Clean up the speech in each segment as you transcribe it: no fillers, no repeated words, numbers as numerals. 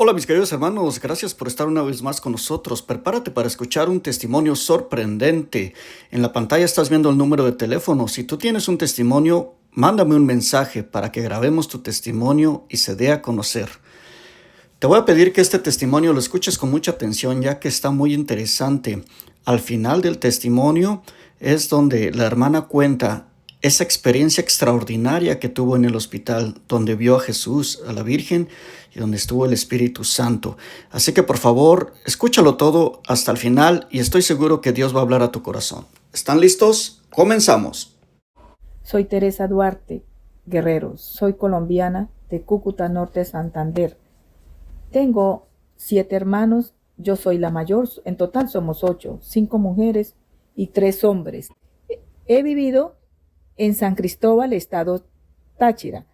Hola mis queridos hermanos, gracias por estar una vez más con nosotros. Prepárate para escuchar un testimonio sorprendente. En la pantalla estás viendo el número de teléfono. Si tú tienes un testimonio, mándame un mensaje para que grabemos tu testimonio y se dé a conocer. Te voy a pedir que este testimonio lo escuches con mucha atención ya que está muy interesante. Al final del testimonio es donde la hermana cuenta esa experiencia extraordinaria que tuvo en el hospital, donde vio a Jesús, a la Virgen y donde estuvo el Espíritu Santo. Así que por favor, escúchalo todo hasta el final y estoy seguro que Dios va a hablar a tu corazón. ¿Están listos? Comenzamos. Soy Teresa Duarte Guerrero, soy colombiana de Cúcuta Norte, Santander. Tengo 7 hermanos, yo soy la mayor, en total somos 8, 5 mujeres y 3 hombres. He vivido en San Cristóbal, estado Táchira.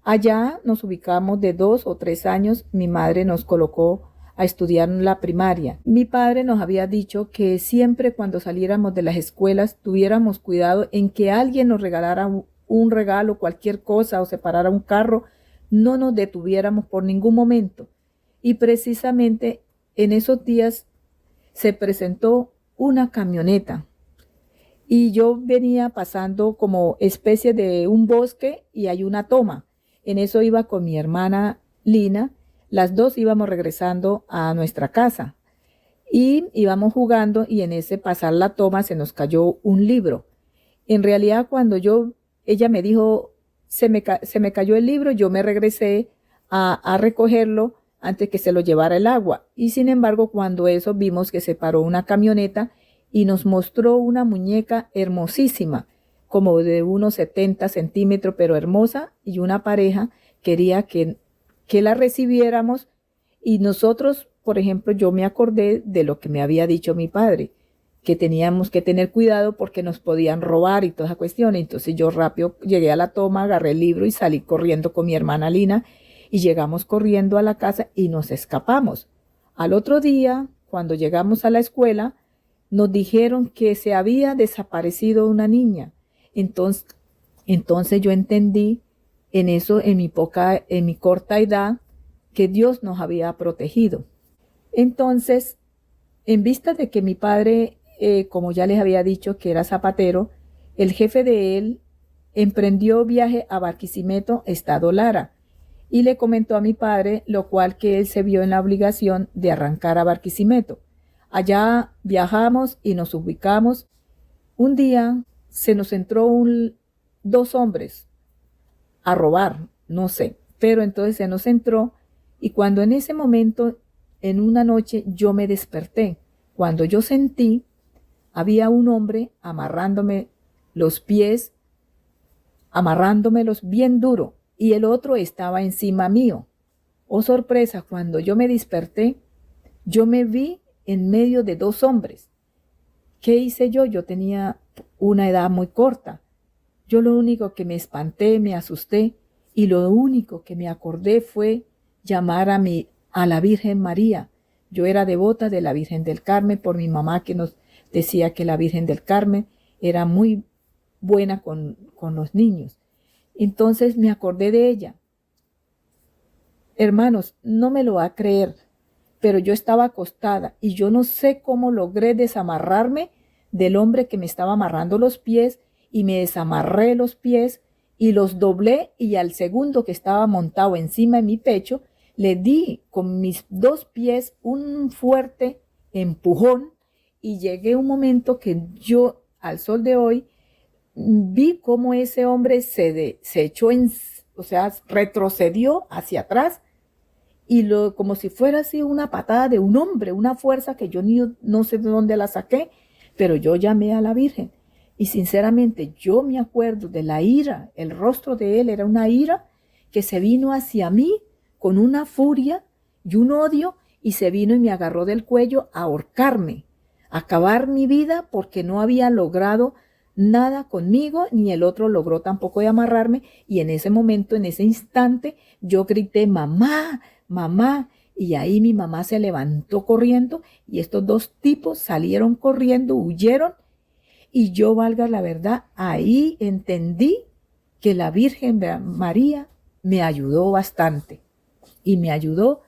Allá nos ubicamos de 2 o 3 años, mi madre nos colocó a estudiar la primaria. Mi padre nos había dicho que siempre cuando saliéramos de las escuelas tuviéramos cuidado en que alguien nos regalara un regalo, cualquier cosa o se parara un carro, no nos detuviéramos por ningún momento. Y precisamente en esos días se presentó una camioneta y yo venía pasando como especie de un bosque y hay una toma. En eso iba con mi hermana Lina, las dos íbamos regresando a nuestra casa y íbamos jugando y en ese pasar la toma se nos cayó un libro. En realidad ella me dijo, se me cayó el libro, yo me regresé a recogerlo antes que se lo llevara el agua. Y sin embargo, cuando eso vimos que se paró una camioneta y nos mostró una muñeca hermosísima, como de unos 70 centímetros, pero hermosa, y una pareja quería que la recibiéramos y nosotros, por ejemplo, yo me acordé de lo que me había dicho mi padre, que teníamos que tener cuidado porque nos podían robar y toda esa cuestión. Entonces yo rápido llegué a la toma, agarré el libro y salí corriendo con mi hermana Lina y llegamos corriendo a la casa y nos escapamos. Al otro día, cuando llegamos a la escuela, nos dijeron que se había desaparecido una niña. Entonces, entonces yo entendí en eso, en mi corta edad, que Dios nos había protegido. Entonces, en vista de que mi padre, como ya les había dicho, que era zapatero, el jefe de él emprendió viaje a Barquisimeto, estado Lara, y le comentó a mi padre, lo cual que él se vio en la obligación de arrancar a Barquisimeto. Allá viajamos y nos ubicamos. Un día se nos entró 2 hombres a robar, no sé, pero entonces se nos entró y cuando en ese momento, en una noche, yo me desperté. Cuando yo sentí, había un hombre amarrándome los pies, amarrándomelos bien duro, y el otro estaba encima mío. Oh sorpresa, cuando yo me desperté, yo me vi en medio de 2 hombres. ¿Qué hice yo? Yo tenía una edad muy corta. Yo lo único que me espanté, me asusté, y lo único que me acordé fue llamar a la Virgen María. Yo era devota de la Virgen del Carmen por mi mamá que nos decía que la Virgen del Carmen era muy buena con los niños. Entonces me acordé de ella. Hermanos, no me lo va a creer, pero yo estaba acostada y yo no sé cómo logré desamarrarme del hombre que me estaba amarrando los pies y me desamarré los pies y los doblé y al segundo que estaba montado encima de mi pecho, le di con mis 2 pies un fuerte empujón y llegué a un momento que yo al sol de hoy vi cómo ese hombre se echó o sea, retrocedió hacia atrás y como si fuera así una patada de un hombre, una fuerza que yo no sé de dónde la saqué, pero yo llamé a la Virgen. Y sinceramente yo me acuerdo de la ira, el rostro de él era una ira que se vino hacia mí con una furia y un odio y se vino y me agarró del cuello a ahorcarme, a acabar mi vida porque no había logrado nada conmigo, ni el otro logró tampoco de amarrarme y en ese momento, en ese instante, yo grité, mamá, mamá, y ahí mi mamá se levantó corriendo y estos 2 tipos salieron corriendo, huyeron y yo, valga la verdad, ahí entendí que la Virgen María me ayudó bastante y me ayudó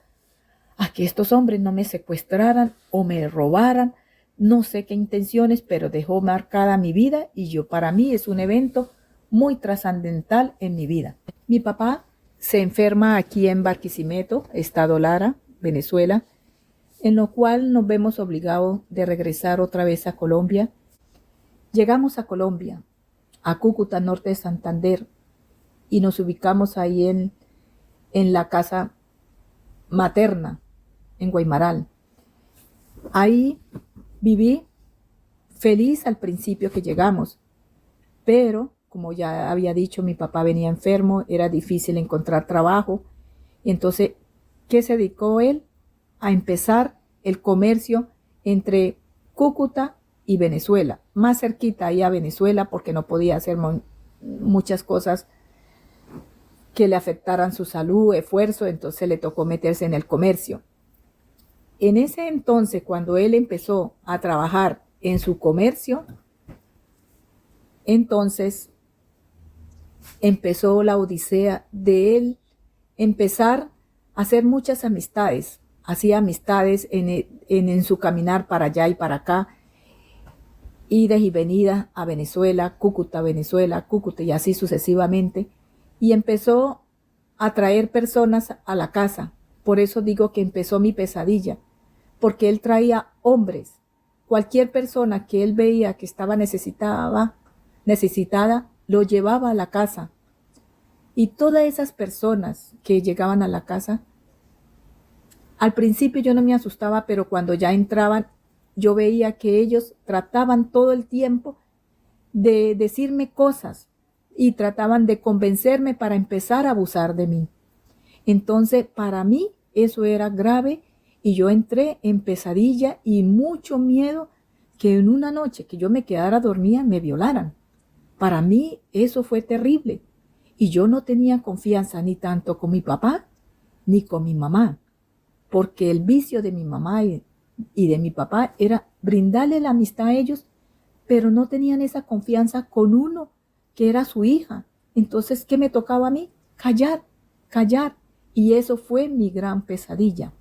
a que estos hombres no me secuestraran o me robaran, no sé qué intenciones, pero dejó marcada mi vida y para mí es un evento muy trascendental en mi vida. Mi papá se enferma aquí en Barquisimeto, estado Lara, Venezuela, en lo cual nos vemos obligados de regresar otra vez a Colombia. Llegamos a Colombia, a Cúcuta, norte de Santander, y nos ubicamos ahí en la casa materna, en Guaymaral. Ahí viví feliz al principio que llegamos, pero como ya había dicho, mi papá venía enfermo, era difícil encontrar trabajo, y entonces, ¿qué se dedicó él? A empezar el comercio entre Cúcuta y Venezuela, más cerquita ahí a Venezuela, porque no podía hacer muchas cosas que le afectaran su salud, esfuerzo, entonces le tocó meterse en el comercio. En ese entonces, cuando él empezó a trabajar en su comercio, entonces empezó la odisea de él empezar a hacer muchas amistades. Hacía amistades en su caminar para allá y para acá, idas y venidas a Venezuela, Cúcuta, y así sucesivamente. Y empezó a traer personas a la casa. Por eso digo que empezó mi pesadilla, porque él traía hombres. Cualquier persona que él veía que estaba necesitada, lo llevaba a la casa. Y todas esas personas que llegaban a la casa, al principio yo no me asustaba, pero cuando ya entraban, yo veía que ellos trataban todo el tiempo de decirme cosas y trataban de convencerme para empezar a abusar de mí. Entonces, para mí eso era grave y yo entré en pesadilla y mucho miedo que en una noche que yo me quedara dormida me violaran. Para mí eso fue terrible y yo no tenía confianza ni tanto con mi papá ni con mi mamá, porque el vicio de mi mamá y de mi papá era brindarle la amistad a ellos, pero no tenían esa confianza con uno que era su hija. Entonces, ¿qué me tocaba a mí? Callar, callar. Y eso fue mi gran pesadilla.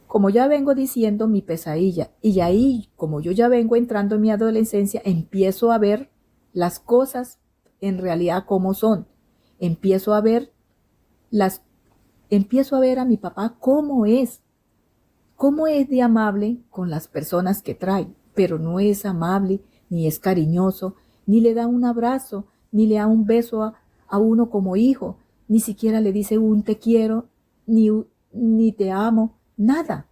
Como ya vengo diciendo, mi pesadilla, y ahí, como yo ya vengo entrando en mi adolescencia, empiezo a ver las cosas en realidad como son. Empiezo a ver a mi papá cómo es de amable con las personas que trae, pero no es amable, ni es cariñoso, ni le da un abrazo, ni le da un beso a uno como hijo, ni siquiera le dice un te quiero, ni te amo, nada.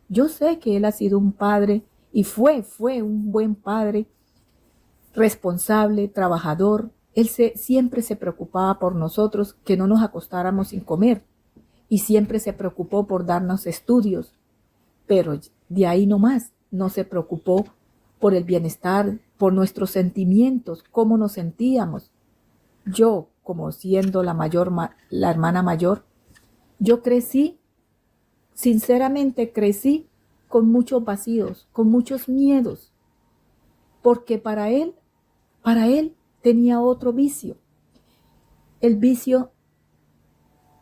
Yo sé que él ha sido un padre y fue un buen padre, responsable, trabajador. Él siempre se preocupaba por nosotros, que no nos acostáramos sin comer, y siempre se preocupó por darnos estudios, pero de ahí no más, no se preocupó por el bienestar, por nuestros sentimientos, cómo nos sentíamos. Yo, como siendo la hermana mayor, yo sinceramente crecí con muchos vacíos, con muchos miedos, porque para él tenía otro vicio, el vicio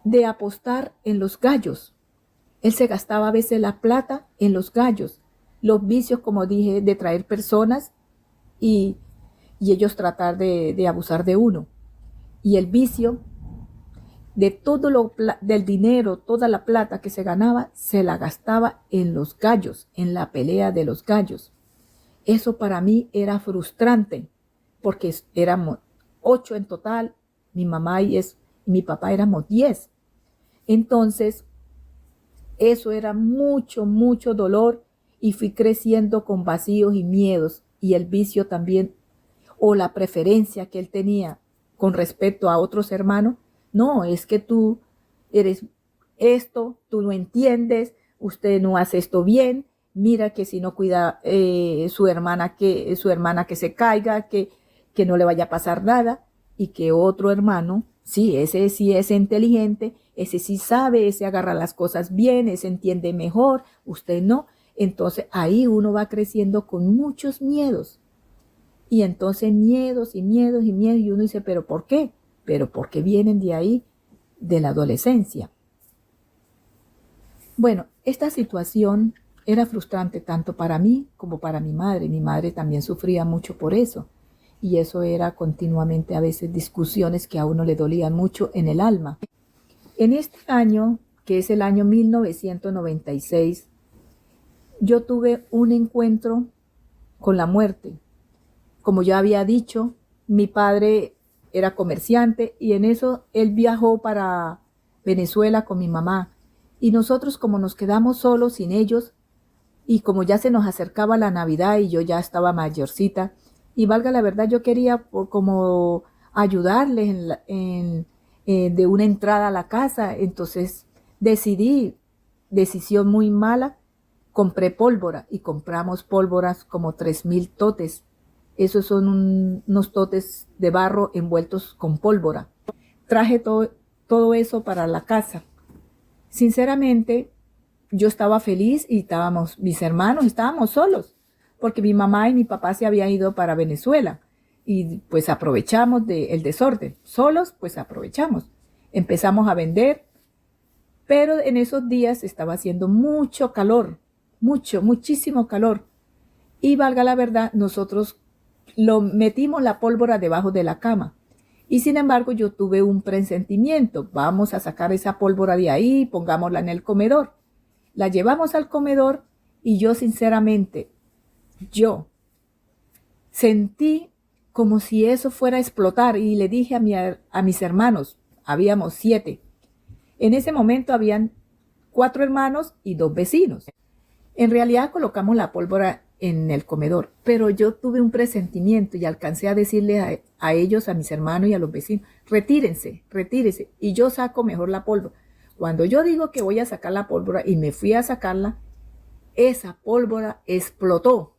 de apostar en los gallos. Él se gastaba a veces la plata en los gallos, los vicios, como dije, de traer personas y ellos tratar de abusar de uno. Y el vicio de del dinero, toda la plata que se ganaba, se la gastaba en los gallos, en la pelea de los gallos. Eso para mí era frustrante, porque éramos 8 en total, mi mamá y mi papá éramos 10. Entonces, eso era mucho, mucho dolor y fui creciendo con vacíos y miedos, y el vicio también, o la preferencia que él tenía con respecto a otros hermanos. No, es que tú eres esto, tú no entiendes, usted no hace esto bien, mira que si no cuida su hermana que se caiga, que no le vaya a pasar nada, y que otro hermano, sí, ese sí es inteligente, ese sí sabe, ese agarra las cosas bien, ese entiende mejor, usted no. Entonces ahí uno va creciendo con muchos miedos. Y entonces miedos y miedos y miedos, y uno dice, ¿pero por qué? Pero porque vienen de ahí, de la adolescencia. Bueno, esta situación era frustrante tanto para mí como para mi madre. Mi madre también sufría mucho por eso. Y eso era continuamente a veces discusiones que a uno le dolían mucho en el alma. En este año, que es el año 1996, yo tuve un encuentro con la muerte. Como ya había dicho, mi padre era comerciante y en eso él viajó para Venezuela con mi mamá. Y nosotros como nos quedamos solos sin ellos y como ya se nos acercaba la Navidad y yo ya estaba mayorcita, y valga la verdad, yo quería como ayudarles de una entrada a la casa, entonces decisión muy mala, compré pólvora y compramos pólvoras como 3,000 totes. Esos son unos totes de barro envueltos con pólvora. Traje todo eso para la casa. Sinceramente, yo estaba feliz y mis hermanos estábamos solos, porque mi mamá y mi papá se habían ido para Venezuela y pues aprovechamos del desorden. Solos, pues aprovechamos. Empezamos a vender, pero en esos días estaba haciendo mucho calor, muchísimo calor. Y valga la verdad, nosotros metimos la pólvora debajo de la cama. Y sin embargo, yo tuve un presentimiento. Vamos a sacar esa pólvora de ahí, pongámosla en el comedor. La llevamos al comedor y yo sinceramente, yo sentí como si eso fuera a explotar y le dije a mis hermanos, habíamos 7. En ese momento habían 4 hermanos y 2 vecinos. En realidad colocamos la pólvora en el comedor, pero yo tuve un presentimiento y alcancé a decirle a ellos, a mis hermanos y a los vecinos, retírense, retírense, y yo saco mejor la pólvora. Cuando yo digo que voy a sacar la pólvora y me fui a sacarla, esa pólvora explotó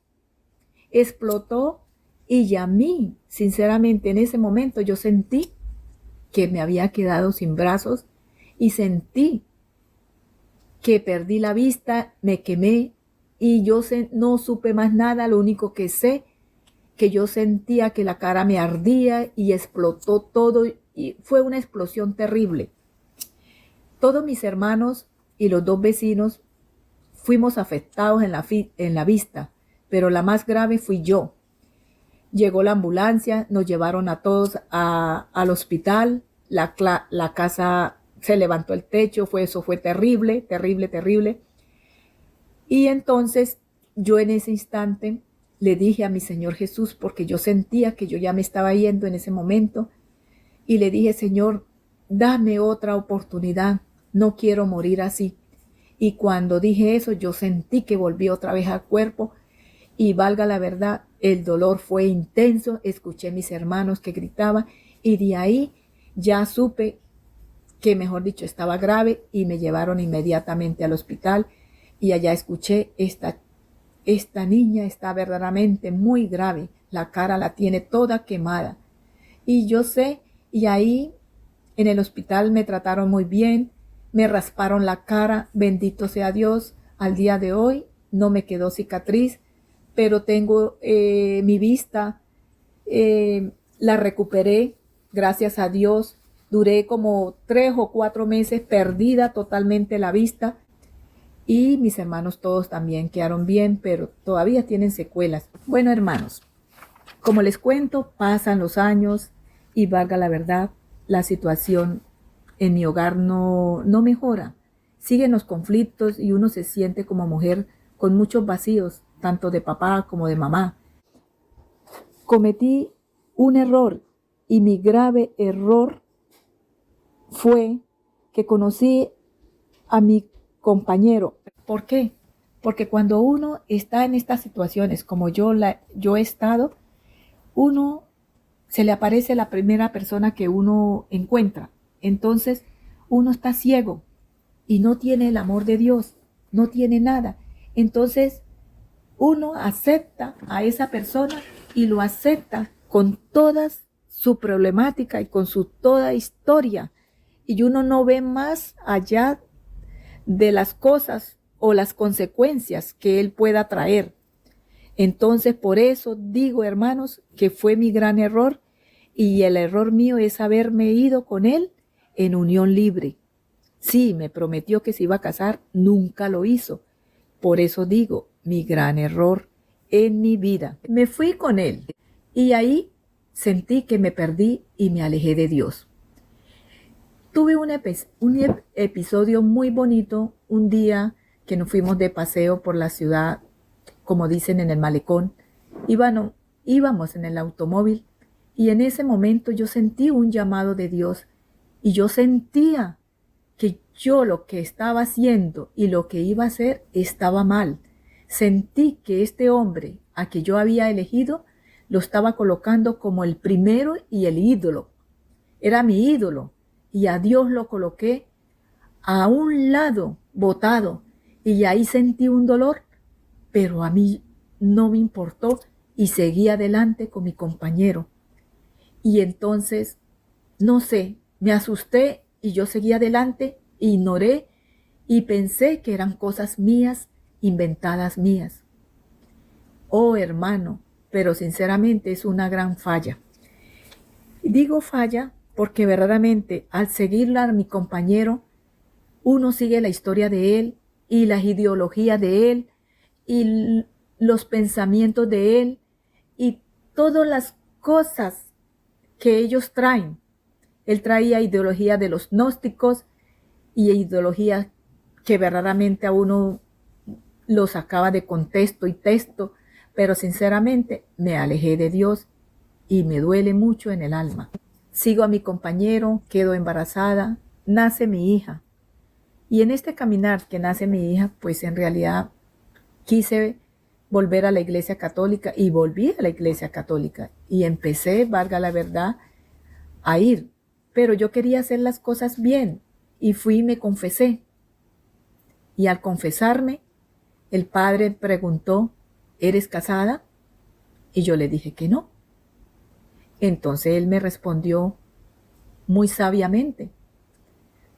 y a mí, sinceramente, en ese momento yo sentí que me había quedado sin brazos y sentí que perdí la vista, me quemé y no supe más nada. Lo único que sé que yo sentía que la cara me ardía y explotó todo y fue una explosión terrible. Todos mis hermanos y los 2 vecinos fuimos afectados en la vista, pero la más grave fui yo. Llegó la ambulancia, nos llevaron a todos al hospital, la casa se levantó el techo, eso fue terrible, terrible, terrible. Y entonces yo en ese instante le dije a mi Señor Jesús, porque yo sentía que yo ya me estaba yendo en ese momento, y le dije, Señor, dame otra oportunidad, no quiero morir así. Y cuando dije eso, yo sentí que volví otra vez al cuerpo y valga la verdad, el dolor fue intenso, escuché a mis hermanos que gritaban y de ahí ya supe que, mejor dicho, estaba grave y me llevaron inmediatamente al hospital y allá escuché, esta niña está verdaderamente muy grave, la cara la tiene toda quemada. Y yo sé, y ahí en el hospital me trataron muy bien, me rasparon la cara, bendito sea Dios, al día de hoy no me quedó cicatriz, pero tengo mi vista, la recuperé, gracias a Dios. Duré como 3 o 4 meses perdida totalmente la vista y mis hermanos todos también quedaron bien, pero todavía tienen secuelas. Bueno, hermanos, como les cuento, pasan los años y valga la verdad, la situación en mi hogar no mejora. Siguen los conflictos y uno se siente como mujer con muchos vacíos, tanto de papá como de mamá. Cometí un error y mi grave error fue que conocí a mi compañero. ¿Por qué? Porque cuando uno está en estas situaciones como yo he estado, uno se le aparece la primera persona que uno encuentra. Entonces uno está ciego y no tiene el amor de Dios, no tiene nada. Entonces uno acepta a esa persona y lo acepta con toda su problemática y con su toda historia. Y uno no ve más allá de las cosas o las consecuencias que él pueda traer. Entonces, por eso digo, hermanos, que fue mi gran error y el error mío es haberme ido con él en unión libre. Sí, me prometió que se iba a casar, nunca lo hizo. Por eso digo, mi gran error en mi vida. Me fui con él y ahí sentí que me perdí y me alejé de Dios. Tuve un episodio muy bonito un día que nos fuimos de paseo por la ciudad, como dicen en el malecón. Íbamos en el automóvil y en ese momento yo sentí un llamado de Dios y yo sentía que yo lo que estaba haciendo y lo que iba a hacer estaba mal. Sentí que este hombre a que yo había elegido lo estaba colocando como el primero y el ídolo. Era mi ídolo y a Dios lo coloqué a un lado, botado, y ahí sentí un dolor, pero a mí no me importó y seguí adelante con mi compañero. Y entonces, no sé, me asusté y yo seguí adelante, ignoré y pensé que eran cosas mías, inventadas mías. Oh, hermano, pero sinceramente es una gran falla. Digo falla porque verdaderamente al seguirla a mi compañero, uno sigue la historia de él y las ideologías de él y los pensamientos de él y todas las cosas que ellos traen. Él traía ideología de los gnósticos y ideología que verdaderamente a uno lo sacaba de contexto y texto, pero sinceramente me alejé de Dios y me duele mucho en el alma. Sigo a mi compañero, quedo embarazada, nace mi hija. Y en este caminar que nace mi hija, pues en realidad quise volver a la iglesia católica y volví a la iglesia católica y empecé, valga la verdad, a ir. Pero yo quería hacer las cosas bien y fui y me confesé. Y al confesarme, el padre preguntó, ¿eres casada? Y yo le dije que no. Entonces él me respondió muy sabiamente,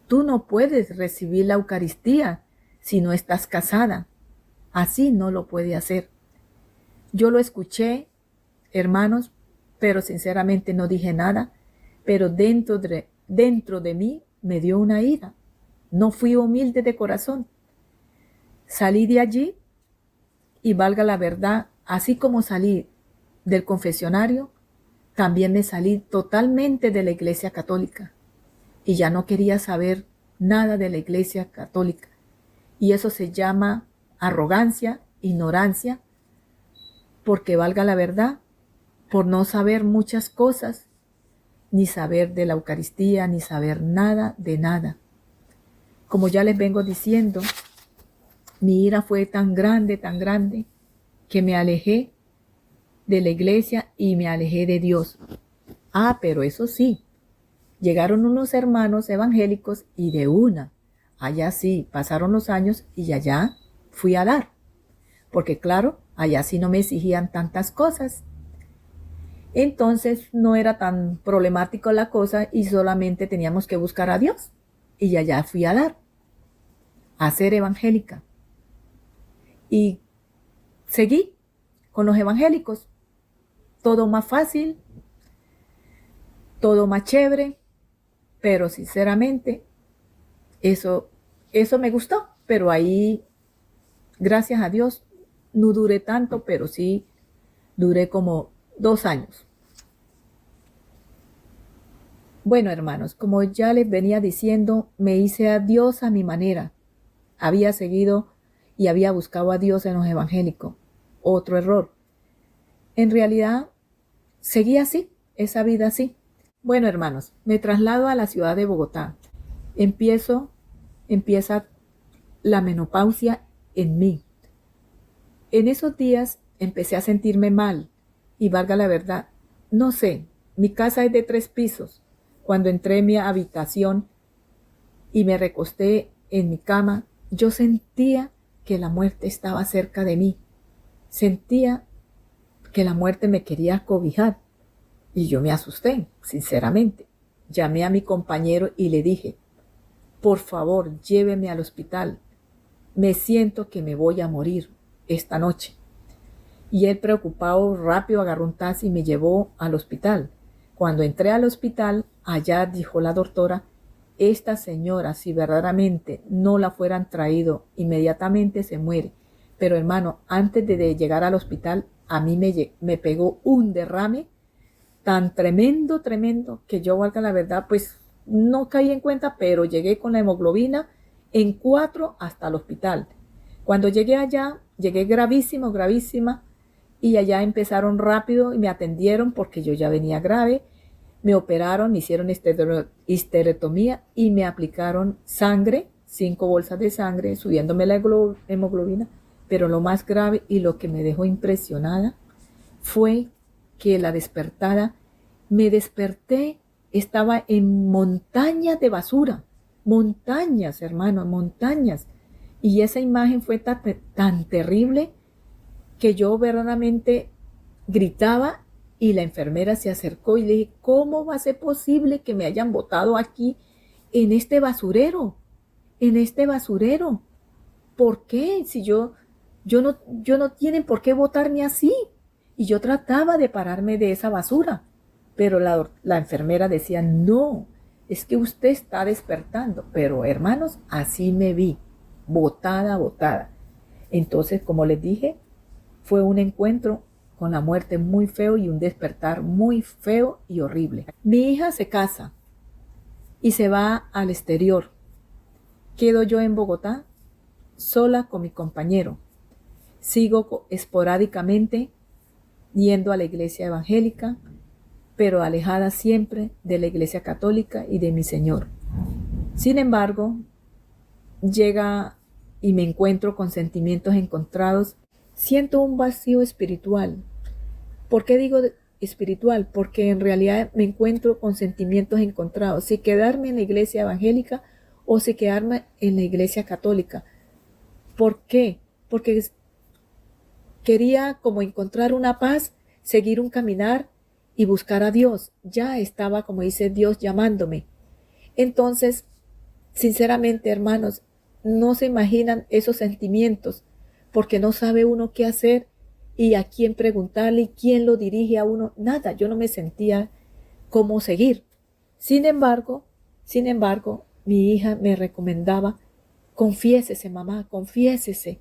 tú no puedes recibir la Eucaristía si no estás casada. Así no lo puede hacer. Yo lo escuché, hermanos, pero sinceramente no dije nada, pero dentro de mí me dio una ira. No fui humilde de corazón. Salí de allí y valga la verdad, así como salí del confesionario, también me salí totalmente de la iglesia católica y ya no quería saber nada de la iglesia católica. Y eso se llama arrogancia, ignorancia, porque valga la verdad, por no saber muchas cosas, ni saber de la Eucaristía, ni saber nada de nada. Como ya les vengo diciendo, mi ira fue tan grande, que me alejé de la iglesia y me alejé de Dios. Ah, pero eso sí, llegaron unos hermanos evangélicos y de una, allá sí, pasaron los años y allá fui a dar. Porque claro, allá sí no me exigían tantas cosas. Entonces no era tan problemático la cosa y solamente teníamos que buscar a Dios. Y allá fui a dar, a ser evangélica. Y seguí con los evangélicos. Todo más fácil, todo más chévere, pero sinceramente eso me gustó. Pero ahí, gracias a Dios, no duré tanto, pero sí duré como 2 años. Bueno, hermanos, como ya les venía diciendo, me hice a Dios a mi manera. Había seguido y había buscado a Dios en los evangélicos. Otro error. En realidad, seguí así, esa vida así. Bueno, hermanos, me traslado a la ciudad de Bogotá. Empieza la menopausia en mí. En esos días empecé a sentirme mal y valga la verdad, no sé, mi casa es de 3 pisos. Cuando entré en mi habitación y me recosté en mi cama, yo sentía que la muerte estaba cerca de mí. Sentía que la muerte me quería cobijar y yo me asusté, sinceramente. Llamé a mi compañero y le dije, por favor, lléveme al hospital. Me siento que me voy a morir esta noche. Y él, preocupado, rápido agarró un taxi y me llevó al hospital. Cuando entré al hospital, allá dijo la doctora, esta señora, si verdaderamente no la fueran traído, inmediatamente se muere. Pero hermano, antes de llegar al hospital, a mí me pegó un derrame tan tremendo, tremendo, que yo, valga la verdad, pues no caí en cuenta, pero llegué con la hemoglobina en 4 hasta el hospital. Cuando llegué allá, llegué gravísimo, gravísima, y allá empezaron rápido y me atendieron porque yo ya venía grave. Me operaron, me hicieron histerectomía y me aplicaron sangre, 5 bolsas de sangre, subiéndome la hemoglobina. Pero lo más grave y lo que me dejó impresionada fue que la despertada, me desperté, estaba en montañas de basura, montañas, hermano, montañas. Y esa imagen fue tan terrible que yo verdaderamente gritaba y la enfermera se acercó y le dije, ¿cómo va a ser posible que me hayan botado aquí en este basurero? En este basurero. ¿Por qué? Si yo no tienen por qué botarme así. Y yo trataba de pararme de esa basura. Pero la enfermera decía, no, es que usted está despertando. Pero hermanos, así me vi, botada, botada. Entonces, como les dije, fue un encuentro con la muerte muy feo y un despertar muy feo y horrible. Mi hija se casa y se va al exterior. Quedo yo en Bogotá, sola con mi compañero. Sigo esporádicamente yendo a la iglesia evangélica, pero alejada siempre de la iglesia católica y de mi Señor. Sin embargo, llega y me encuentro con sentimientos encontrados. Siento un vacío espiritual. ¿Por qué digo espiritual? Porque en realidad me encuentro con sentimientos encontrados. Si quedarme en la iglesia evangélica o si quedarme en la iglesia católica. ¿Por qué? Porque quería como encontrar una paz, seguir un caminar y buscar a Dios. Ya estaba, como dice Dios, llamándome. Entonces, sinceramente, hermanos, no se imaginan esos sentimientos, porque no sabe uno qué hacer y a quién preguntarle y quién lo dirige a uno. Nada, yo no me sentía cómo seguir. Sin embargo, mi hija me recomendaba, confiésese, mamá, confiésese.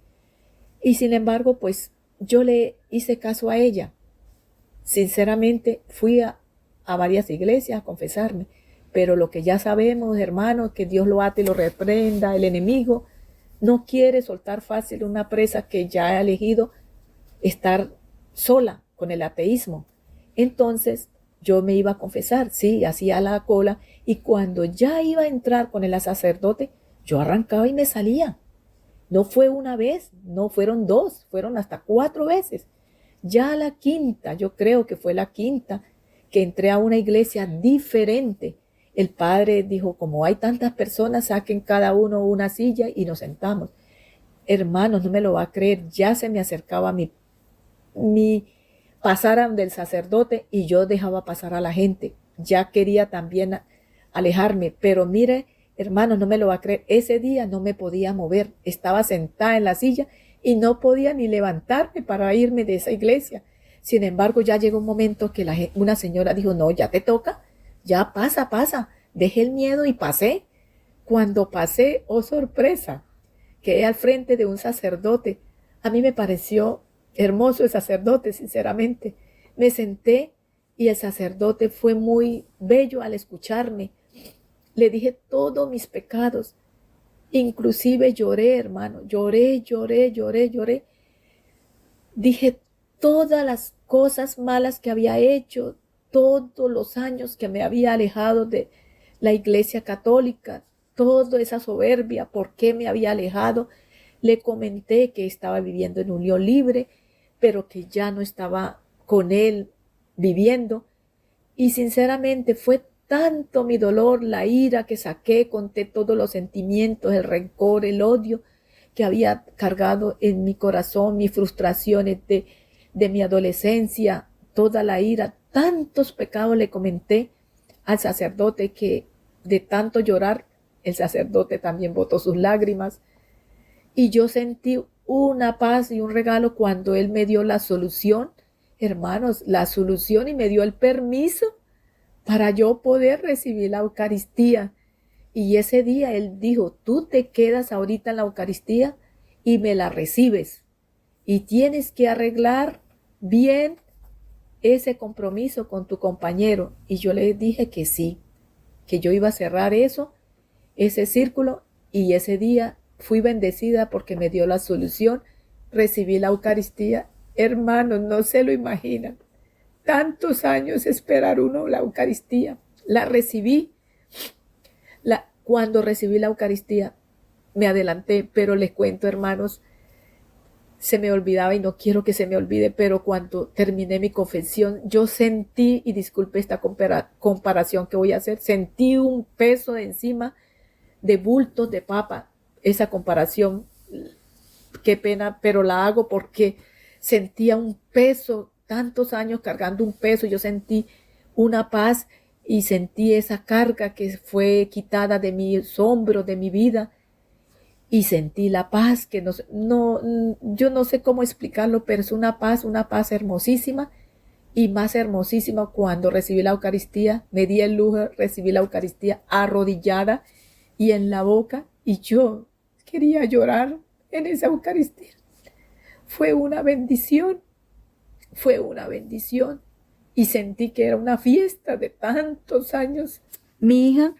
Y sin embargo, pues yo le hice caso a ella. Sinceramente, fui a varias iglesias a confesarme. Pero lo que ya sabemos, hermanos, que Dios lo ate y lo reprenda, el enemigo no quiere soltar fácil una presa que ya ha elegido estar sola con el ateísmo. Entonces yo me iba a confesar, sí, hacía la cola, y cuando ya iba a entrar con el sacerdote, yo arrancaba y me salía. No fue una vez, no fueron 2, fueron hasta 4 veces. Ya la quinta, yo creo que fue la quinta, que entré a una iglesia diferente. El padre dijo, como hay tantas personas, saquen cada uno una silla y nos sentamos. Hermanos, no me lo va a creer, ya se me acercaba mi pasaran del sacerdote y yo dejaba pasar a la gente. Ya quería también alejarme, pero mire, hermanos, no me lo va a creer, ese día no me podía mover, estaba sentada en la silla y no podía ni levantarme para irme de esa iglesia. Sin embargo, ya llegó un momento que una señora dijo, no, ya te toca, ya pasa, dejé el miedo y pasé. Cuando pasé, oh sorpresa, quedé al frente de un sacerdote. A mí me pareció hermoso el sacerdote, sinceramente. Me senté y el sacerdote fue muy bello al escucharme. Le dije todos mis pecados. Inclusive lloré, hermano, lloré. Dije todas las cosas malas que había hecho, todos los años que me había alejado de la iglesia católica, toda esa soberbia, por qué me había alejado. Le comenté que estaba viviendo en unión libre, pero que ya no estaba con él viviendo. Y sinceramente fue tanto mi dolor, la ira que saqué, conté todos los sentimientos, el rencor, el odio que había cargado en mi corazón, mis frustraciones de mi adolescencia, toda la ira, tantos pecados le comenté al sacerdote que de tanto llorar, el sacerdote también botó sus lágrimas. Y yo sentí una paz y un regalo cuando él me dio la solución, hermanos, la solución, y me dio el permiso para yo poder recibir la Eucaristía. Y ese día él dijo, tú te quedas ahorita en la Eucaristía y me la recibes. Y tienes que arreglar bien ese compromiso con tu compañero. Y yo le dije que sí, que yo iba a cerrar eso, ese círculo, y ese día fui bendecida porque me dio la solución. Recibí la Eucaristía. Hermanos, no se lo imaginan. Tantos años esperar uno la Eucaristía. La recibí. Cuando recibí la Eucaristía, me adelanté, pero les cuento, hermanos, se me olvidaba y no quiero que se me olvide, pero cuando terminé mi confesión, yo sentí, y disculpe esta comparación que voy a hacer, sentí un peso de encima de bultos de papa. Esa comparación, qué pena, pero la hago porque sentía un peso, tantos años cargando un peso, yo sentí una paz y sentí esa carga que fue quitada de mis hombros, de mi vida, y sentí la paz que yo no sé cómo explicarlo, pero es una paz hermosísima, y más hermosísima cuando recibí la Eucaristía. Me di el lujo, recibí la Eucaristía arrodillada y en la boca, y yo quería llorar en esa Eucaristía. Fue una bendición, y sentí que era una fiesta de tantos años. Mi hija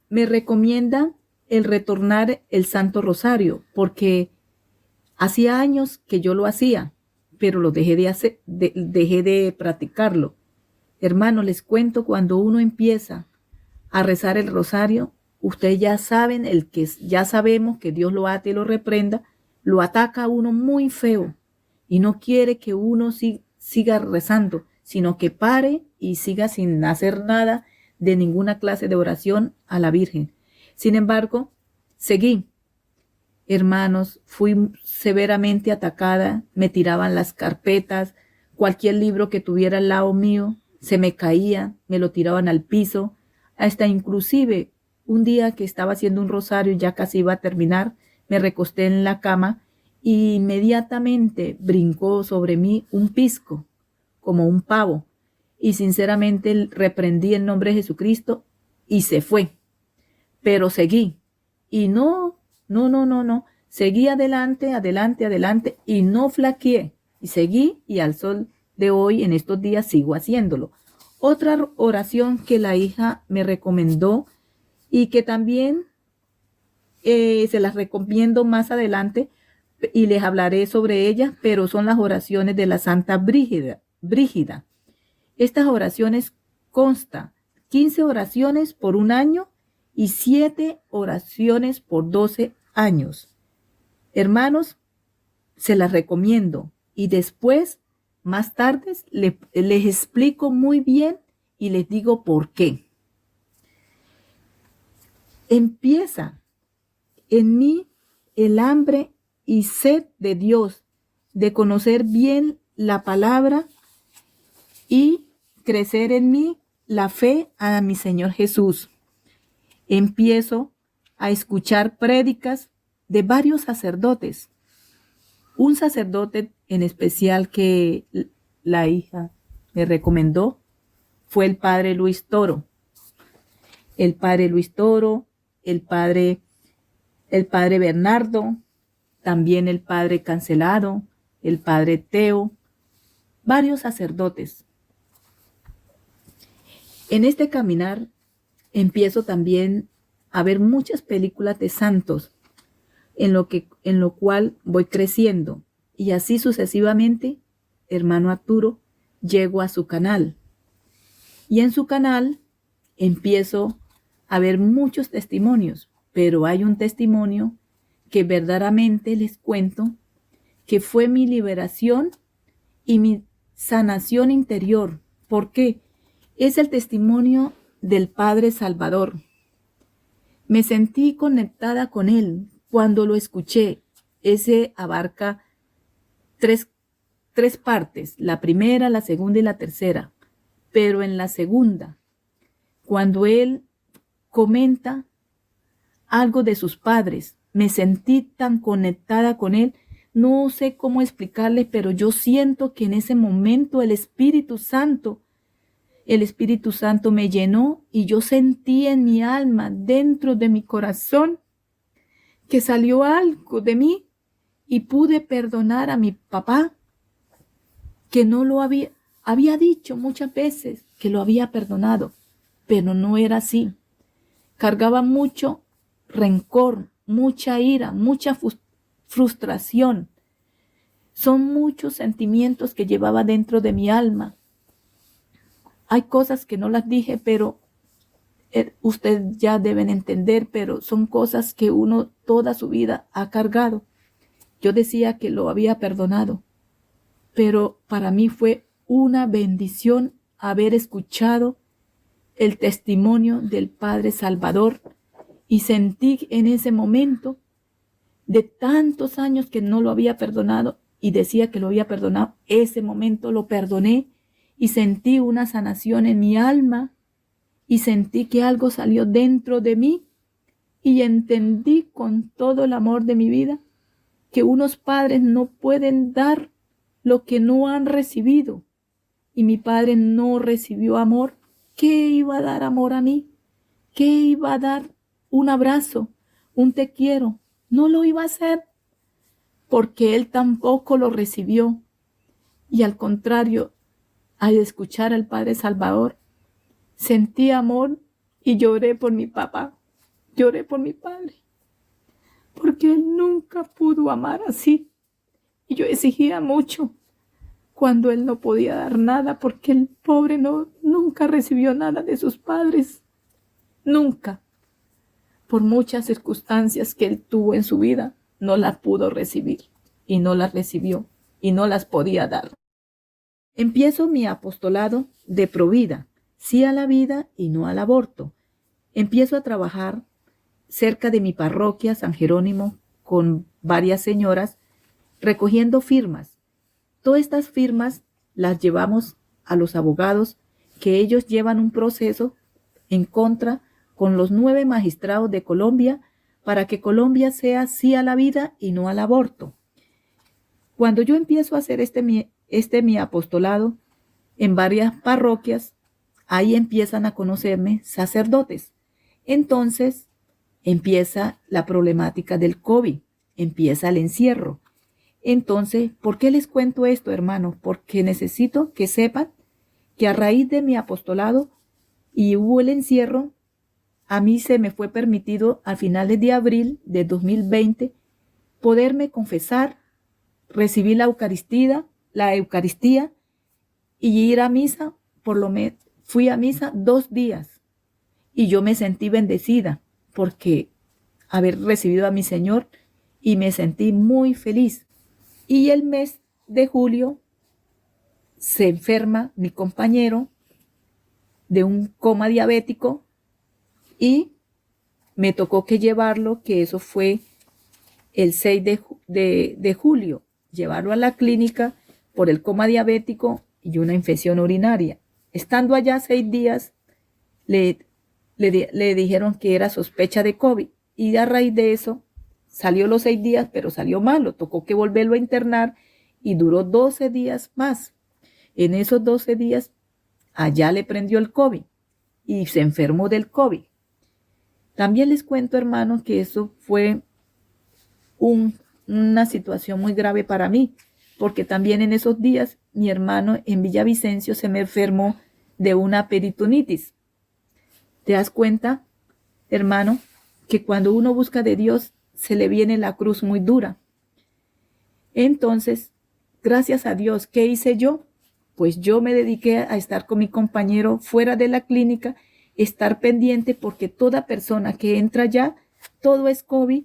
me recomienda el retornar el Santo Rosario, porque hacía años que yo lo hacía, pero lo dejé dejé de practicarlo. Hermanos, les cuento, cuando uno empieza a rezar el rosario, ustedes ya saben, ya sabemos que Dios lo ate y lo reprenda, lo ataca a uno muy feo y no quiere que uno siga rezando, sino que pare y siga sin hacer nada de ninguna clase de oración a la Virgen. Sin embargo, seguí. Hermanos, fui severamente atacada, me tiraban las carpetas, cualquier libro que tuviera al lado mío, se me caía, me lo tiraban al piso, hasta inclusive un día que estaba haciendo un rosario, ya casi iba a terminar, me recosté en la cama y inmediatamente brincó sobre mí un pisco, como un pavo, y sinceramente reprendí en nombre de Jesucristo y se fue. Pero seguí, y no, seguí adelante y no flaqueé, y seguí, y al sol de hoy, en estos días, sigo haciéndolo. Otra oración que la hija me recomendó y que también se las recomiendo más adelante y les hablaré sobre ellas, pero son las oraciones de la Santa Brígida. Estas oraciones constan 15 oraciones por un año y 7 oraciones por 12 años. Hermanos, se las recomiendo y después, más tarde, les explico muy bien y les digo por qué. Empieza en mí el hambre y sed de Dios, de conocer bien la palabra y crecer en mí la fe a mi Señor Jesús. Empiezo a escuchar prédicas de varios sacerdotes. Un sacerdote en especial que la hija me recomendó fue el padre Luis Toro. El padre Luis Toro, el padre Bernardo, también el padre Cancelado, el padre Teo, varios sacerdotes. En este caminar empiezo también a ver muchas películas de santos, en lo cual voy creciendo, y así sucesivamente, hermano Arturo, llego a su canal. Y en su canal empiezo a ver muchos testimonios, pero hay un testimonio que verdaderamente les cuento que fue mi liberación y mi sanación interior. ¿Por qué? Es el testimonio del Padre Salvador. Me sentí conectada con él cuando lo escuché. Ese abarca tres partes, la primera, la segunda y la tercera. Pero en la segunda, cuando él comenta algo de sus padres, me sentí tan conectada con él. No sé cómo explicarles, pero yo siento que en ese momento el Espíritu Santo el Espíritu Santo me llenó y yo sentí en mi alma, dentro de mi corazón, que salió algo de mí y pude perdonar a mi papá, que no lo había dicho muchas veces que lo había perdonado, pero no era así. Cargaba mucho rencor, mucha ira, mucha frustración. Son muchos sentimientos que llevaba dentro de mi alma. Hay cosas que no las dije, pero ustedes ya deben entender, pero son cosas que uno toda su vida ha cargado. Yo decía que lo había perdonado, pero para mí fue una bendición haber escuchado el testimonio del Padre Salvador y sentí en ese momento, de tantos años que no lo había perdonado y decía que lo había perdonado, ese momento lo perdoné y sentí una sanación en mi alma y sentí que algo salió dentro de mí y entendí con todo el amor de mi vida que unos padres no pueden dar lo que no han recibido. Y mi padre no recibió amor. ¿Qué iba a dar amor a mí? ¿Qué iba a dar un abrazo, un te quiero? No lo iba a hacer porque él tampoco lo recibió. Y al contrario, al escuchar al Padre Salvador, sentí amor y lloré por mi papá. Lloré por mi padre, porque él nunca pudo amar así. Y yo exigía mucho cuando él no podía dar nada, porque el pobre nunca recibió nada de sus padres. Nunca. Por muchas circunstancias que él tuvo en su vida, no las pudo recibir. Y no las recibió. Y no las podía dar. Empiezo mi apostolado de provida. Sí a la vida y no al aborto. Empiezo a trabajar cerca de mi parroquia, San Jerónimo, con varias señoras, recogiendo firmas. Todas estas firmas las llevamos a los abogados, que ellos llevan un proceso en contra con los 9 magistrados de Colombia para que Colombia sea sí a la vida y no al aborto. Cuando yo empiezo a hacer mi apostolado en varias parroquias, ahí empiezan a conocerme sacerdotes. Entonces empieza la problemática del COVID, empieza el encierro. Entonces, ¿por qué les cuento esto, hermano? Porque necesito que sepan que a raíz de mi apostolado y hubo el encierro, a mí se me fue permitido a finales de abril de 2020 poderme confesar, recibir la Eucaristía y ir a misa. Fui a misa 2 días y yo me sentí bendecida porque haber recibido a mi Señor y me sentí muy feliz. Y el mes de julio se enferma mi compañero de un coma diabético y me tocó que llevarlo, que eso fue el 6 de julio, llevarlo a la clínica por el coma diabético y una infección urinaria. Estando allá 6 días, le dijeron que era sospecha de COVID y a raíz de eso salió los 6 días, pero salió malo. Tocó que volverlo a internar y duró 12 días más. En esos 12 días, allá le prendió el COVID y se enfermó del COVID. También les cuento, hermanos, que eso fue una situación muy grave para mí, porque también en esos días mi hermano en Villavicencio se me enfermó de una peritonitis. ¿Te das cuenta, hermano, que cuando uno busca de Dios se le viene la cruz muy dura? Entonces, gracias a Dios, ¿qué hice yo? Pues yo me dediqué a estar con mi compañero fuera de la clínica, estar pendiente porque toda persona que entra allá, todo es COVID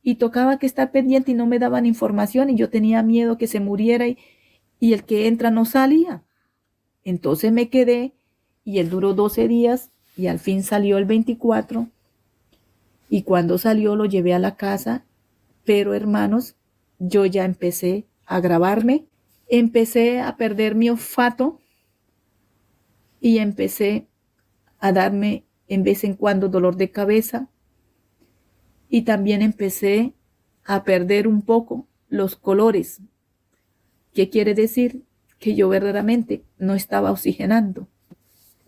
y tocaba que estar pendiente y no me daban información y yo tenía miedo que se muriera y el que entra no salía. Entonces me quedé y él duró 12 días y al fin salió el 24 y cuando salió lo llevé a la casa, pero hermanos, yo ya empecé a agravarme, empecé a perder mi olfato y empecé a darme en vez en cuando dolor de cabeza y también empecé a perder un poco los colores. ¿Qué quiere decir? Que yo verdaderamente no estaba oxigenando.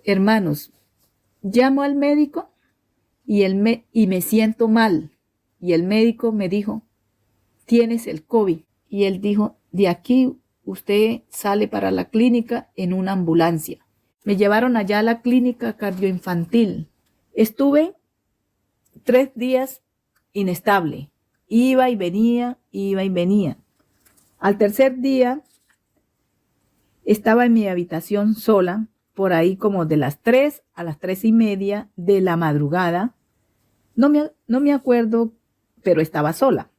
Hermanos, llamo al médico y me siento mal. Y el médico me dijo, tienes el COVID. Y él dijo, de aquí usted sale para la clínica en una ambulancia. Me llevaron allá a la clínica cardioinfantil. Estuve 3 días inestable. Iba y venía, iba y venía. Al tercer día estaba en mi habitación sola, por ahí como de las 3 a las 3:30 de la madrugada. No me acuerdo, pero estaba sola.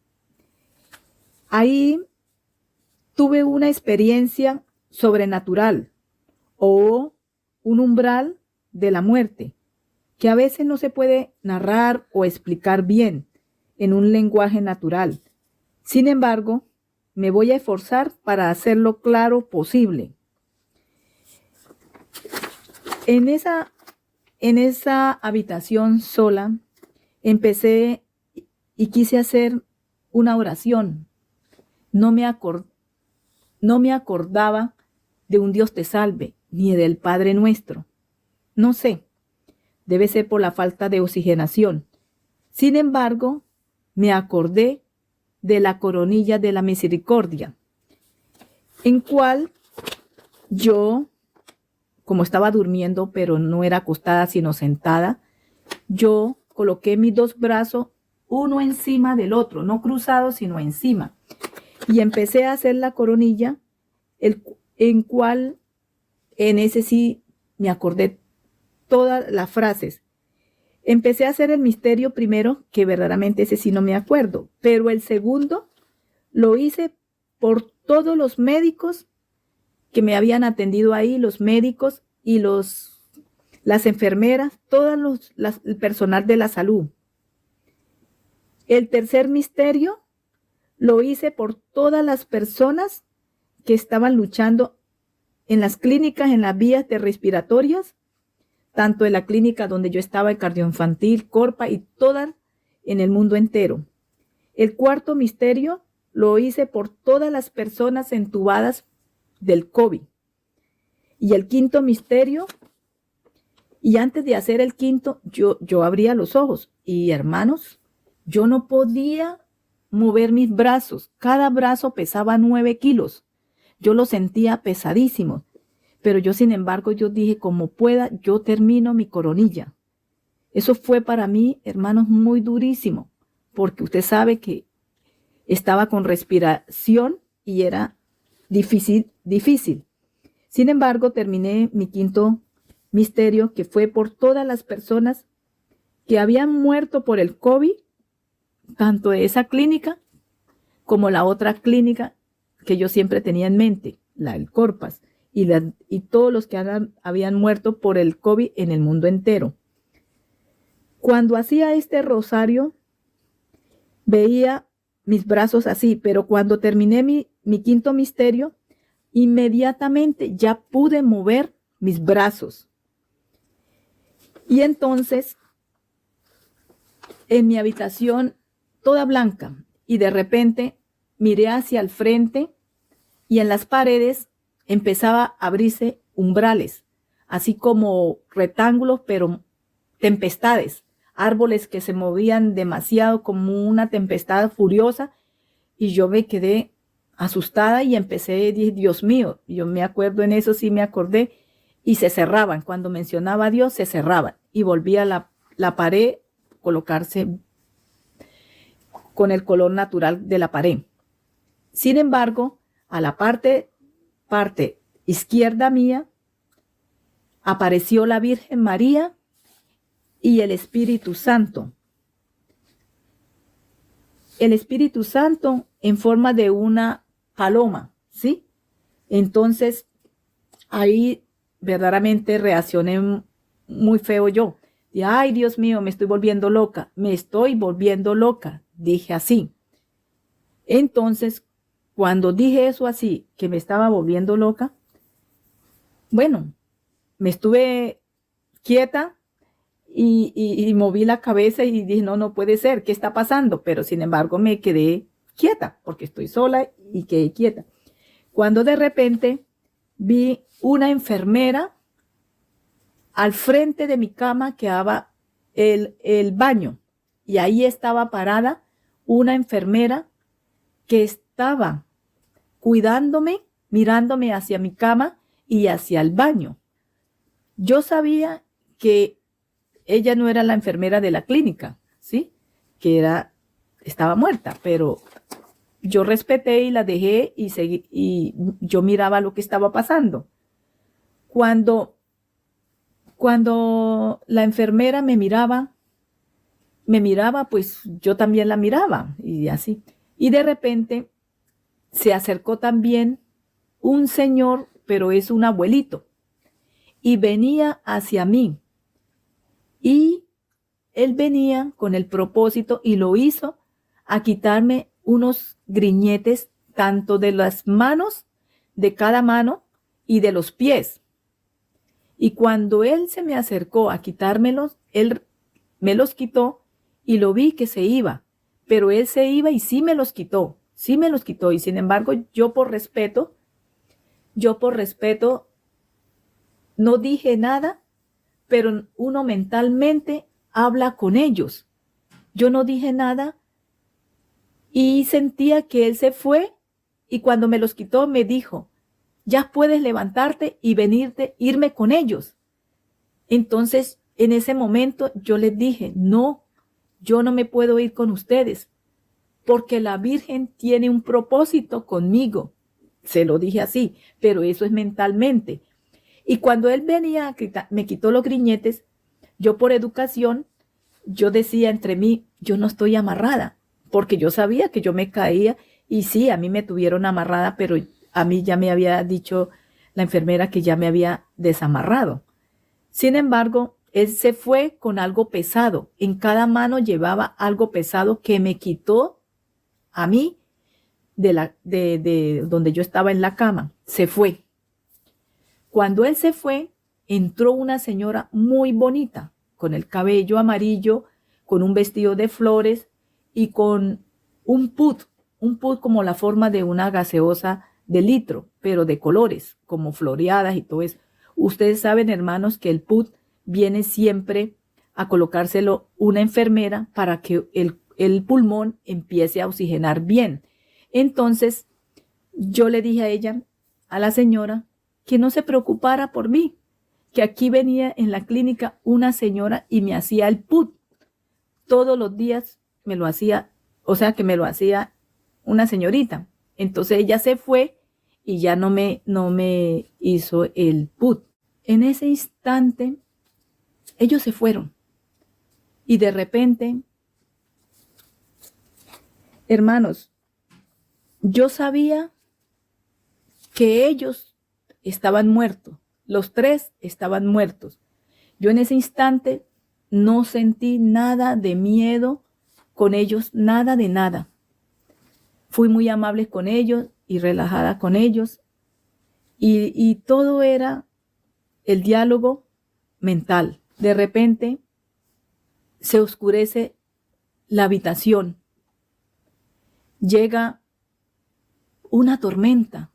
Ahí tuve una experiencia sobrenatural o un umbral de la muerte, que a veces no se puede narrar o explicar bien en un lenguaje natural. Sin embargo, me voy a esforzar para hacerlo claro posible. En esa habitación sola, empecé y quise hacer una oración. No me acordaba de un Dios te salve, ni del Padre Nuestro. No sé, debe ser por la falta de oxigenación. Sin embargo, me acordé de la coronilla de la misericordia, en cual yo, como estaba durmiendo, pero no era acostada, sino sentada, yo coloqué mis 2 brazos, uno encima del otro, no cruzados, sino encima. Y empecé a hacer la coronilla, en cual, en ese sí me acordé todas las frases. Empecé a hacer el misterio primero, que verdaderamente ese sí no me acuerdo, pero el segundo lo hice por todos los médicos que me habían atendido ahí, los médicos y las enfermeras, el personal de la salud. El tercer misterio lo hice por todas las personas que estaban luchando en las clínicas, en las vías respiratorias, tanto en la clínica donde yo estaba, el cardioinfantil, Corpa y todas en el mundo entero. El cuarto misterio lo hice por todas las personas entubadas del COVID. Y el quinto misterio, y antes de hacer el quinto, yo abría los ojos y hermanos, yo no podía mover mis brazos. Cada brazo pesaba 9 kilos. Yo lo sentía pesadísimo. Pero yo, sin embargo, yo dije, como pueda, yo termino mi coronilla. Eso fue para mí, hermanos, muy durísimo, porque usted sabe que estaba con respiración y era difícil. Sin embargo, terminé mi quinto misterio, que fue por todas las personas que habían muerto por el COVID, tanto de esa clínica como la otra clínica que yo siempre tenía en mente, la del Corpas, y todos los que habían muerto por el COVID en el mundo entero. Cuando hacía este rosario, veía mis brazos así, pero cuando terminé mi quinto misterio, inmediatamente ya pude mover mis brazos. Y entonces, en mi habitación, toda blanca, y de repente miré hacia el frente y en las paredes empezaba a abrirse umbrales, así como rectángulos, pero tempestades, árboles que se movían demasiado como una tempestad furiosa, y yo me quedé asustada y dije, Dios mío, yo me acuerdo en eso, sí me acordé, y se cerraban, cuando mencionaba a Dios se cerraban, y volvía la pared colocarse con el color natural de la pared. Sin embargo, a la parte izquierda mía apareció la Virgen María y el Espíritu Santo. El Espíritu Santo en forma de una paloma, ¿sí? Entonces, ahí verdaderamente reaccioné muy feo yo. Y, ay, Dios mío, me estoy volviendo loca, dije así. Entonces, cuando dije eso así, que me estaba volviendo loca, bueno, me estuve quieta y moví la cabeza y dije, no puede ser, ¿qué está pasando? Pero sin embargo me quedé quieta, porque estoy sola y quedé quieta. Cuando de repente vi una enfermera al frente de mi cama quedaba el baño y ahí estaba parada una enfermera que estaba cuidándome, mirándome hacia mi cama y hacia el baño. Yo sabía que ella no era la enfermera de la clínica, ¿sí? Estaba muerta, pero yo respeté y la dejé y seguí, y yo miraba lo que estaba pasando. Cuando la enfermera me miraba, pues yo también la miraba y así. Y de repente se acercó también un señor, pero es un abuelito, y venía hacia mí. Y él venía con el propósito, y lo hizo, a quitarme unos griñetes tanto de las manos, de cada mano, y de los pies. Y cuando él se me acercó a quitármelos, él me los quitó y lo vi que se iba. Pero él se iba y sí me los quitó. Y sin embargo, yo por respeto, no dije nada, pero uno mentalmente habla con ellos. Yo no dije nada y sentía que él se fue, y cuando me los quitó me dijo: ya puedes levantarte y irme con ellos. Entonces, en ese momento yo les dije: no, yo no me puedo ir con ustedes, porque la Virgen tiene un propósito conmigo. Se lo dije así, pero eso es mentalmente. Y cuando él venía, me quitó los griñetes, yo por educación, yo decía entre mí: yo no estoy amarrada, porque yo sabía que yo me caía, y sí, a mí me tuvieron amarrada, pero a mí ya me había dicho la enfermera que ya me había desamarrado. Sin embargo, él se fue con algo pesado. En cada mano llevaba algo pesado que me quitó a mí de donde yo estaba en la cama. Se fue. Cuando él se fue, entró una señora muy bonita, con el cabello amarillo, con un vestido de flores y con un put como la forma de una gaseosa de litro, pero de colores, como floreadas y todo eso. Ustedes saben, hermanos, que el put viene siempre a colocárselo una enfermera para que el pulmón empiece a oxigenar bien. Entonces, yo le dije a ella, a la señora, que no se preocupara por mí, que aquí venía en la clínica una señora y me hacía el put. Todos los días me lo hacía, o sea que me lo hacía una señorita. Entonces ella se fue y ya no me hizo el put. En ese instante, ellos se fueron. Y de repente, hermanos, yo sabía que ellos estaban muertos. Los tres estaban muertos. Yo en ese instante no sentí nada de miedo con ellos, nada de nada. Fui muy amable con ellos y relajada con ellos. Y todo era el diálogo mental. De repente se oscurece la habitación. Llega una tormenta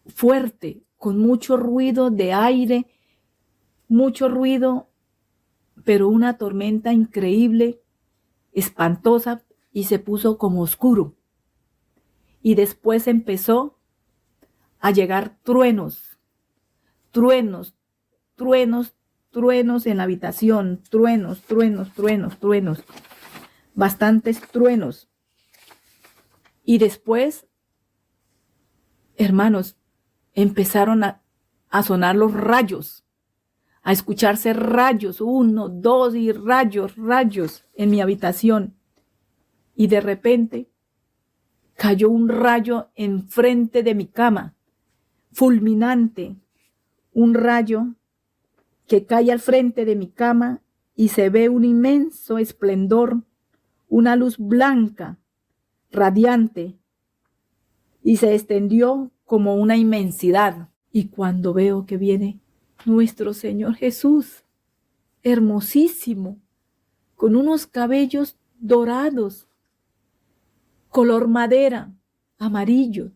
fuerte, con mucho ruido de aire, mucho ruido, pero una tormenta increíble, espantosa, y se puso como oscuro. Y después empezó a llegar truenos en la habitación, truenos, bastantes truenos. Y después, hermanos, empezaron a sonar los rayos, a escucharse rayos, 1, 2 y rayos en mi habitación. Y de repente cayó un rayo enfrente de mi cama, fulminante, un rayo que cae al frente de mi cama y se ve un inmenso esplendor, una luz blanca, radiante, y se extendió como una inmensidad. Y cuando veo que viene nuestro Señor Jesús, hermosísimo, con unos cabellos dorados, color madera, amarillo,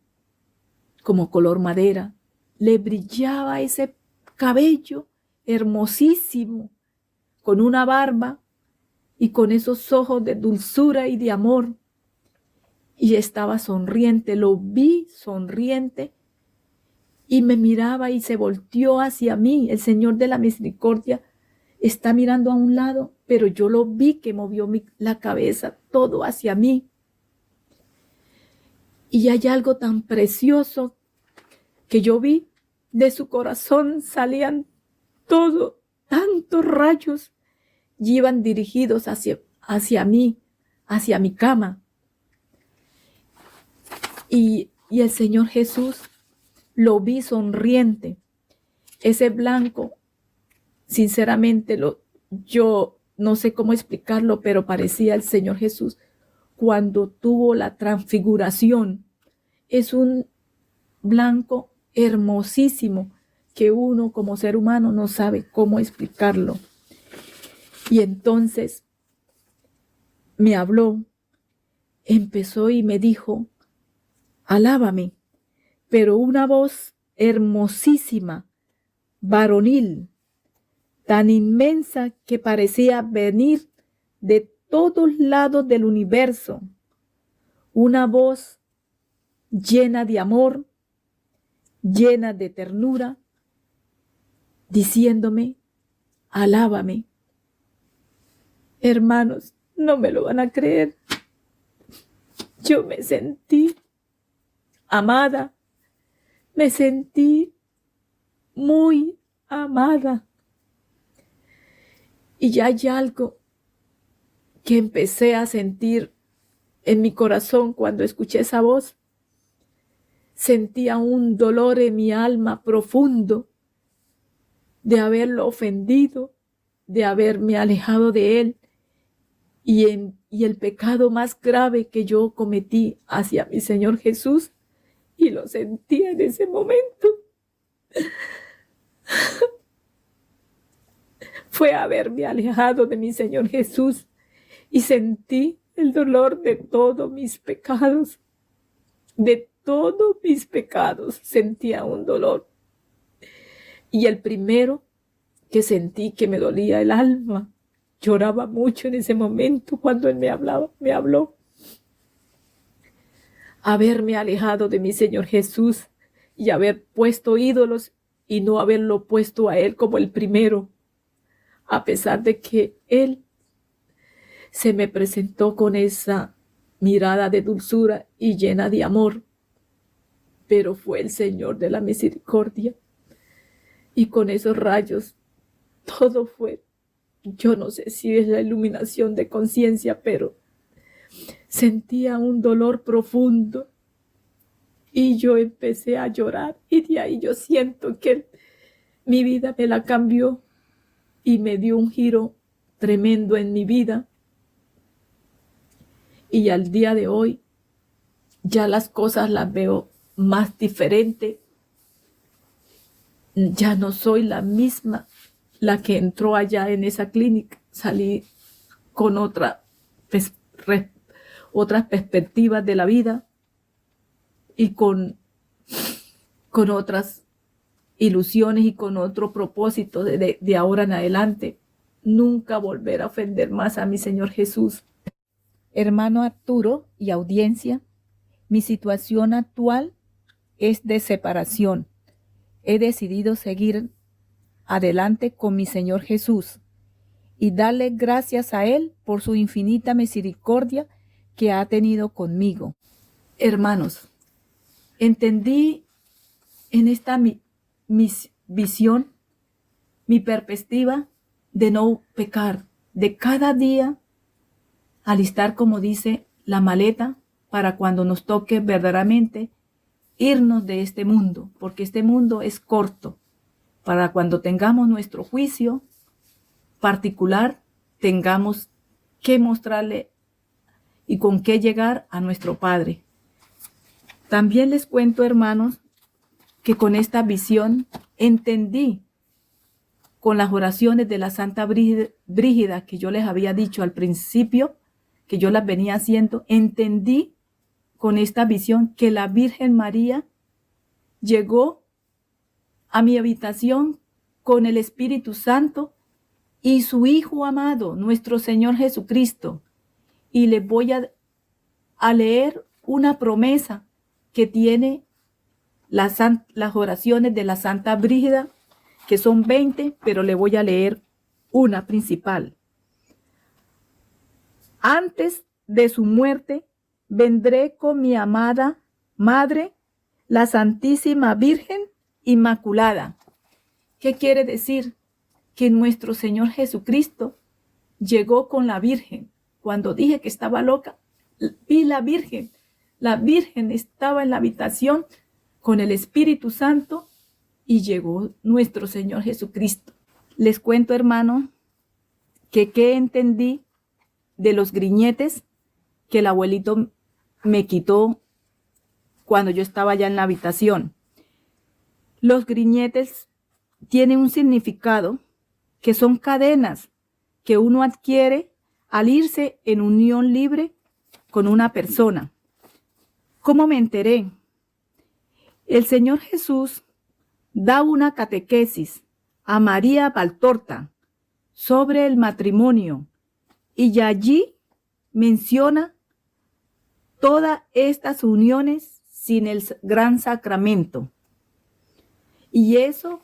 como color madera, le brillaba ese cabello hermosísimo, con una barba y con esos ojos de dulzura y de amor. Y estaba sonriente, lo vi sonriente y me miraba y se volteó hacia mí. El Señor de la Misericordia está mirando a un lado, pero yo lo vi que movió la cabeza todo hacia mí. Y hay algo tan precioso que yo vi, de su corazón salían tantos rayos y iban dirigidos hacia mí, hacia mi cama. Y el Señor Jesús lo vi sonriente. Ese blanco, sinceramente, yo no sé cómo explicarlo, pero parecía el Señor Jesús cuando tuvo la transfiguración. Es un blanco hermosísimo que uno como ser humano no sabe cómo explicarlo. Y entonces me habló, empezó y me dijo, alábame, pero una voz hermosísima, varonil, tan inmensa que parecía venir de todos lados del universo, una voz llena de amor, llena de ternura, diciéndome, alábame. Hermanos, no me lo van a creer. Yo me sentí amada, me sentí muy amada. Y ya hay algo que empecé a sentir en mi corazón cuando escuché esa voz. Sentía un dolor en mi alma profundo de haberlo ofendido, de haberme alejado de él y el pecado más grave que yo cometí hacia mi Señor Jesús, y lo sentí en ese momento. Fue haberme alejado de mi Señor Jesús y sentí el dolor de todos mis pecados. De todos mis pecados sentía un dolor. Y el primero que sentí que me dolía el alma, lloraba mucho en ese momento cuando él me habló. Haberme alejado de mi Señor Jesús y haber puesto ídolos y no haberlo puesto a él como el primero, a pesar de que él se me presentó con esa mirada de dulzura y llena de amor, pero fue el Señor de la Misericordia, y con esos rayos todo fue, yo no sé si es la iluminación de conciencia, pero sentía un dolor profundo y yo empecé a llorar, y de ahí yo siento que mi vida me la cambió y me dio un giro tremendo en mi vida. Y al día de hoy ya las cosas las veo más diferente. Ya no soy la misma la que entró allá en esa clínica. Salí con otras perspectivas de la vida y con otras ilusiones y con otro propósito de ahora en adelante. Nunca volver a ofender más a mi Señor Jesús. Hermano Arturo y audiencia, mi situación actual es de separación. He decidido seguir adelante con mi Señor Jesús y darle gracias a Él por su infinita misericordia que ha tenido conmigo. Hermanos, entendí en esta mi visión, mi perspectiva de no pecar, de cada día alistar, como dice, la maleta para cuando nos toque verdaderamente irnos de este mundo, porque este mundo es corto. Para cuando tengamos nuestro juicio particular, tengamos que mostrarle y con qué llegar a nuestro Padre. También les cuento, hermanos, que con esta visión entendí, con las oraciones de la Santa Brígida que yo les había dicho al principio, que yo las venía haciendo, entendí con esta visión que la Virgen María llegó a mi habitación con el Espíritu Santo y su Hijo amado, nuestro Señor Jesucristo. Y les voy a leer una promesa que tiene las oraciones de la Santa Brígida, que son 20, pero le voy a leer una principal. Antes de su muerte, vendré con mi amada Madre, la Santísima Virgen Inmaculada. ¿Qué quiere decir? Que nuestro Señor Jesucristo llegó con la Virgen. Cuando dije que estaba loca, vi la Virgen. La Virgen estaba en la habitación con el Espíritu Santo y llegó nuestro Señor Jesucristo. Les cuento, hermano, que qué entendí de los griñetes que el abuelito me quitó cuando yo estaba ya en la habitación. Los griñetes tienen un significado que son cadenas que uno adquiere al irse en unión libre con una persona. ¿Cómo me enteré? El Señor Jesús da una catequesis a María Valtorta sobre el matrimonio y allí menciona todas estas uniones sin el gran sacramento. Y eso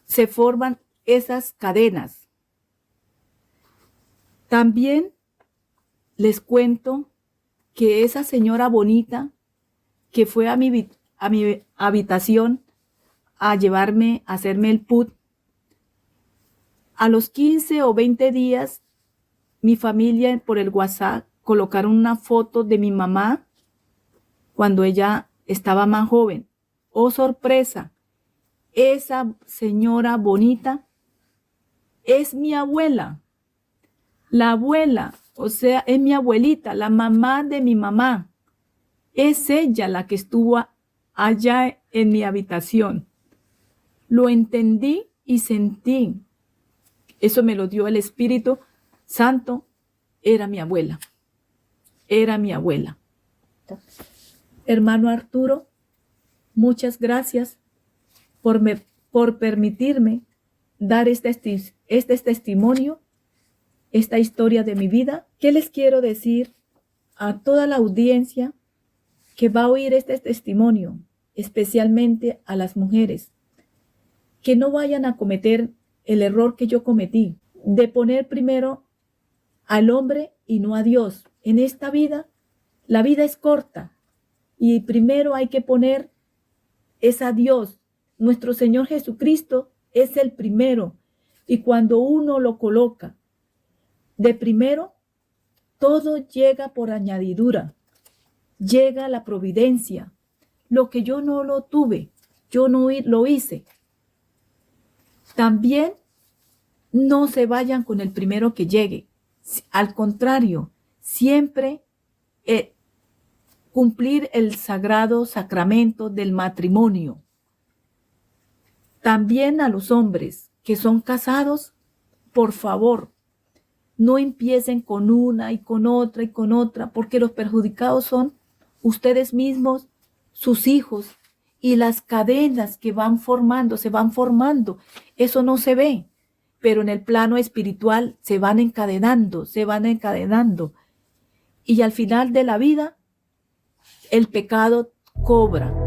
se forman esas cadenas. También les cuento que esa señora bonita que fue a mi habitación a llevarme, a hacerme el put, a los 15 o 20 días, mi familia por el WhatsApp colocaron una foto de mi mamá cuando ella estaba más joven. ¡Oh, sorpresa! Esa señora bonita es mi abuela. La abuela, o sea, es mi abuelita, la mamá de mi mamá. Es ella la que estuvo allá en mi habitación. Lo entendí y sentí. Eso me lo dio el Espíritu Santo. Era mi abuela. Era mi abuela. Hermano Arturo, muchas gracias por permitirme dar este testimonio, esta historia de mi vida. ¿Qué les quiero decir a toda la audiencia que va a oír este testimonio, especialmente a las mujeres? Que no vayan a cometer el error que yo cometí, de poner primero al hombre y no a Dios. En esta vida, la vida es corta y primero hay que poner es a Dios. Nuestro Señor Jesucristo es el primero, y cuando uno lo coloca de primero, todo llega por añadidura. Llega la providencia. Lo que yo no lo tuve, yo no lo hice. También no se vayan con el primero que llegue. Al contrario, siempre cumplir el sagrado sacramento del matrimonio. También a los hombres que son casados, por favor, no empiecen con una y con otra, porque los perjudicados son ustedes mismos, sus hijos, y las cadenas que se van formando. Eso no se ve, pero en el plano espiritual se van encadenando. Y al final de la vida, el pecado cobra.